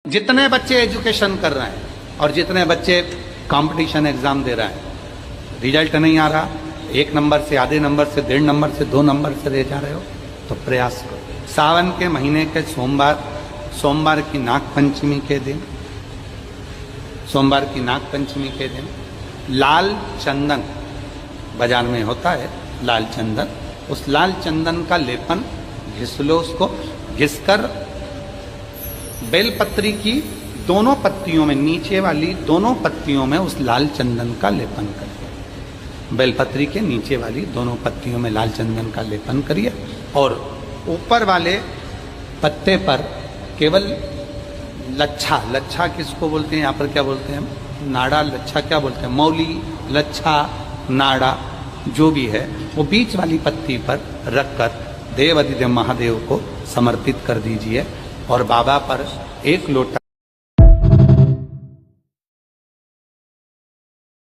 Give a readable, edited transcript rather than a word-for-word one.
जितने बच्चे एजुकेशन कर रहे हैं और जितने बच्चे कंपटीशन एग्जाम दे रहे हैं, रिजल्ट नहीं आ रहा, 1 नंबर से, आधे नंबर से, 1.5 नंबर से, 2 नंबर से दे जा रहे हो, तो प्रयास करो। सावन के महीने के सोमवार की नाग पंचमी के दिन, सोमवार की नाग पंचमी के दिन लाल चंदन बाजार में होता है, लाल चंदन, उस लाल चंदन का लेपन घिस लो, उसको घिसकर बेलपत्री की दोनों पत्तियों में, नीचे वाली दोनों पत्तियों में उस लाल चंदन का लेपन करिए। बेलपत्री के नीचे वाली दोनों पत्तियों में लाल चंदन का लेपन करिए और ऊपर वाले पत्ते पर केवल लच्छा, लच्छा किसको बोलते हैं यहाँ पर, क्या बोलते हैं, नाड़ा, लच्छा क्या बोलते हैं, मौली, लच्छा, नाड़ा, जो भी है वो बीच वाली पत्ती पर रखकर देव अधिदेव महादेव को समर्पित कर दीजिए और बाबा पर 1 लोटा